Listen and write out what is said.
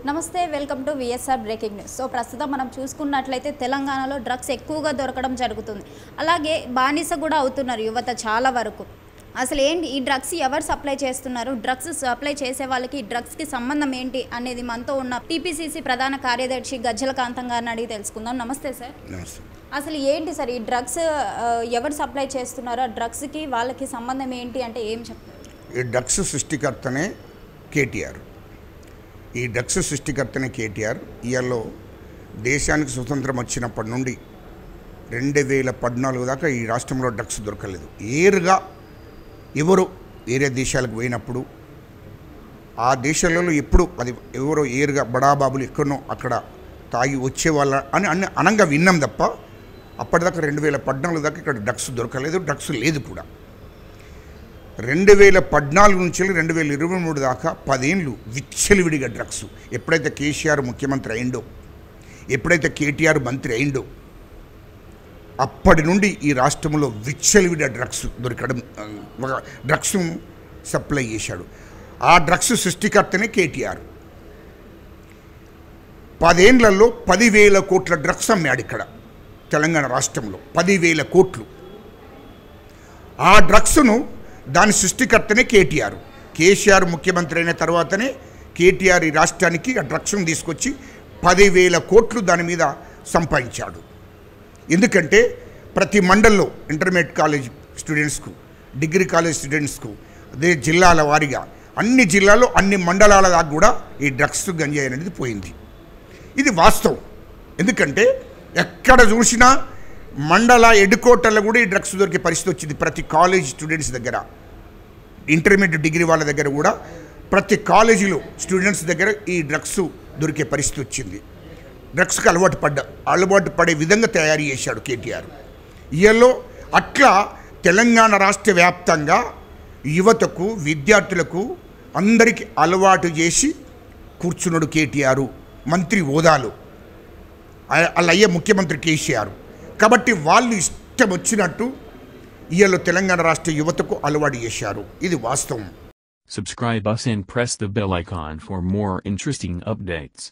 నమస్తే welcome to VSR breaking news. So ప్రస్తుతం మనం చూసుకున్నట్లయితే తెలంగాణలో డ్రగ్స్ ఎక్కువగా దొరకడం జరుగుతుంది. అలాగే బానిస కూడా అవుతున్నారు యువత చాలా వరకు. అసలు ఏంటి ఈ డ్రగ్స్ ఎవరు సప్లై చేస్తున్నారు, డ్రగ్స్ సప్లై చేసే వాళ్ళకి డ్రగ్స్కి సంబంధం ఏంటి అనేది మనతో ఉన్న టీపీసీసీ ప్రధాన కార్యదర్శి గజ్జల కాంతం గారిని అడిగి తెలుసుకుందాం. నమస్తే సార్. అసలు ఏంటి సార్ ఈ డ్రగ్స్ ఎవరు సప్లై చేస్తున్నారో, డ్రగ్స్కి వాళ్ళకి సంబంధం ఏంటి అంటే ఏం చెప్తారు? ఈ డ్రగ్స్ సృష్టికర్తనే కేటీఆర్. ఈ డ్రగ్స్ సృష్టికర్తనే కేటీఆర్. ఇయాల్లో దేశానికి స్వతంత్రం వచ్చినప్పటి నుండి 2014 దాకా ఈ రాష్ట్రంలో డ్రగ్స్ దొరకలేదు. ఏరుగా ఎవరు వేరే దేశాలకు పోయినప్పుడు ఆ దేశాలలో ఎప్పుడు అది ఎవరో ఏరుగా బడాబాబులు ఎక్కడనో అక్కడ తాగి వచ్చేవాళ్ళ అని అనంగా విన్నాం తప్ప అప్పటిదాకా 2014 దాకా ఇక్కడ డ్రగ్స్ దొరకలేదు, డ్రగ్స్ లేదు కూడా. 2014 నుంచి 2023 దాకా 10 ఏళ్ళు విచ్చలవిడిగా డ్రగ్స్. ఎప్పుడైతే కేసీఆర్ ముఖ్యమంత్రి అయిండో, ఎప్పుడైతే కేటీఆర్ మంత్రి అయిండో అప్పటి నుండి ఈ రాష్ట్రంలో విచ్చలవిడిగా డ్రగ్స్ దొరకడం, డ్రగ్స్ సప్లై చేశాడు. ఆ డ్రగ్స్ సృష్టికర్తనే కేటీఆర్. 10 ఏళ్లలో 10,000 కోట్ల డ్రగ్స్ అమ్మాడు ఇక్కడ తెలంగాణ రాష్ట్రంలో. 10,000 కోట్లు. ఆ డ్రగ్స్ను దాని సృష్టికర్తనే కేటీఆర్. కేసీఆర్ ముఖ్యమంత్రి అయిన తర్వాతనే కేటీఆర్ ఈ రాష్ట్రానికి ఆ డ్రగ్స్ను తీసుకొచ్చి 10,000 కోట్లు దాని మీద సంపాదించాడు. ఎందుకంటే ప్రతి మండల్లో ఇంటర్మీడియట్ కాలేజ్ స్టూడెంట్స్కు, డిగ్రీ కాలేజ్ స్టూడెంట్స్కు, అదే జిల్లాల వారీగా అన్ని జిల్లాల్లో అన్ని మండలాల దాకా కూడా ఈ డ్రగ్స్ గంజాయి అనేది పోయింది. ఇది వాస్తవం. ఎందుకంటే ఎక్కడ చూసినా మండల ఎడ్కోటర్లో కూడా ఈ డ్రగ్స్ దొరికే పరిస్థితి వచ్చింది. ప్రతి కాలేజ్ స్టూడెంట్స్ దగ్గర, ఇంటర్మీడియట్ డిగ్రీ వాళ్ళ దగ్గర కూడా, ప్రతి కాలేజీలో స్టూడెంట్స్ దగ్గర ఈ డ్రగ్స్ దొరికే పరిస్థితి వచ్చింది. డ్రగ్స్కి అలవాటు పడే విధంగా తయారు చేశాడు కేటీఆర్. ఇయల్లో అట్లా తెలంగాణ రాష్ట్ర వ్యాప్తంగా యువతకు, విద్యార్థులకు అందరికీ అలవాటు చేసి కూర్చున్నాడు కేటీఆర్ మంత్రి హోదాలో. అలా ముఖ్యమంత్రి కేసీఆర్. కాబట్టి వాళ్ళు ఇష్టం వచ్చినట్టు ఇయల్లో తెలంగాణ రాష్ట్ర యువతకు అలవాటు చేశారు. ఇది వాస్తవం. Subscribe us and press the bell icon for more interesting updates.